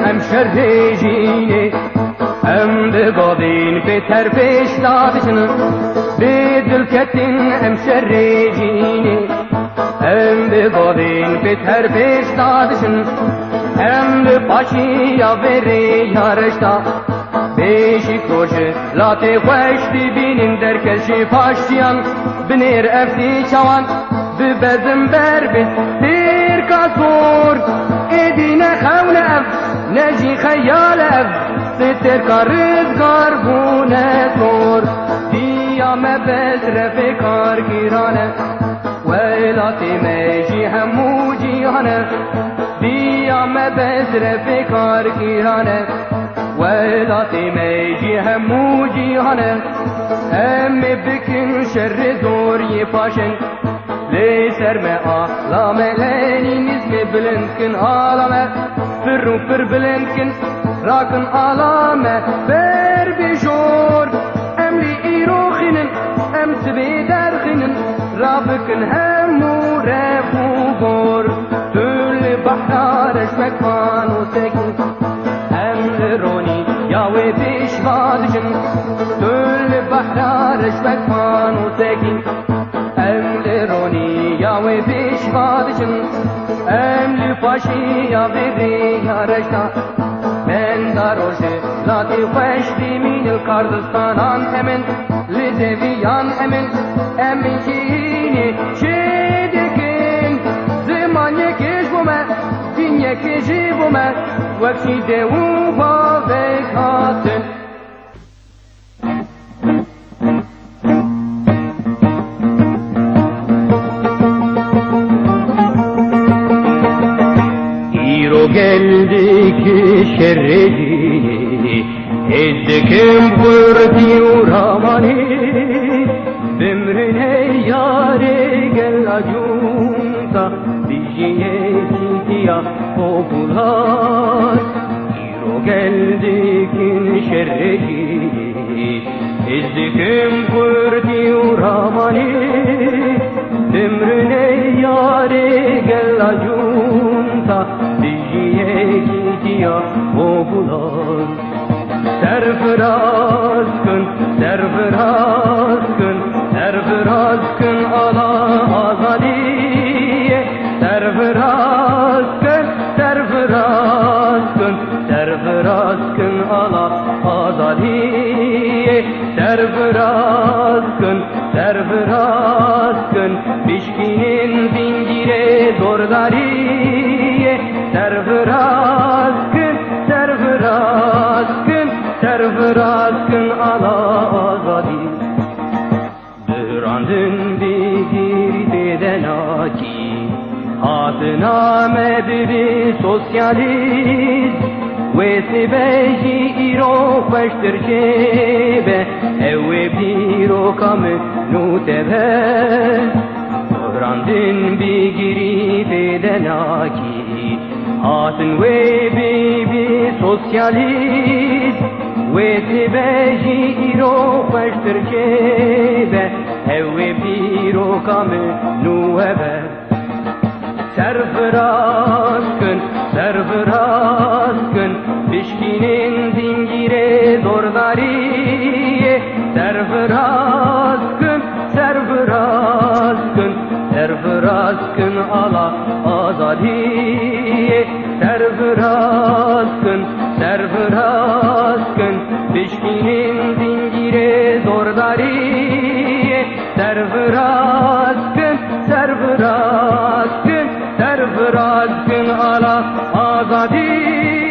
هم شرجيني هم بقابين بتر بيش دادشن بدل كتن هم شرجيني هم بقابين بتر بيش دادشن هم باشي يا بري yarışta beşi koşu late koştu binin derkeşi paşyan binir efti çavan bibezim berbin bir kasur edine khawne ev neji khayal ev ستر کا رزگار بونه زور دیا میں بزرف کار گیرانه ویلاتی میجی همو جیانه دیا میں بزرف کار گیرانه ویلاتی میجی همو جیانه هم بکن شر زور ی پاشن لی سر میں آلامه لینی نزم بلند کن آلامه پر رو پر بلند کن راكن علامة بير بجور أملي إيرو خنن أمس بيدر خنن رابكن همو رافو بور تل بحر اشمك فانو سكن أمل روني ياوي بيش بادجن تل بحر اشمك فانو سكن أمل روني ياوي بيش بادجن أمل باشي ياوي بيها رجتا من داروجه لاتي خوش من الكردستان امن لدويان امن امن كيني شيدكين زمان يكيش بوما دين يكيشي بوما وكشي دو بابكاتن geldik şerredi ezdekim vurdi uramani bimrine yare gel acunta dijiye sintiya popular iro geldik şerredi ezdekim vurdi uramani bimrine yare gel acunta gidiyor popular serfiraz kın ala azadiye serfiraz kın ala azadiye serfiraz kın bişkinin zincire zordariye serfiraz kın ala azadi Brandın bir dedenaki adına mebbi sosyalist ve sebeji iro peştir çebe evve biro kamı nutebe Brandın bir dedenaki Atın ve bibi sosyalist ve sebeji iro peştir çebe evve biro kamı nuebe serfiraz kın bişkinin zingire zordariye serfiraz kın ala azadiye serfiraz kın bişkinin zingire zordariye serfiraz kın ala azadiye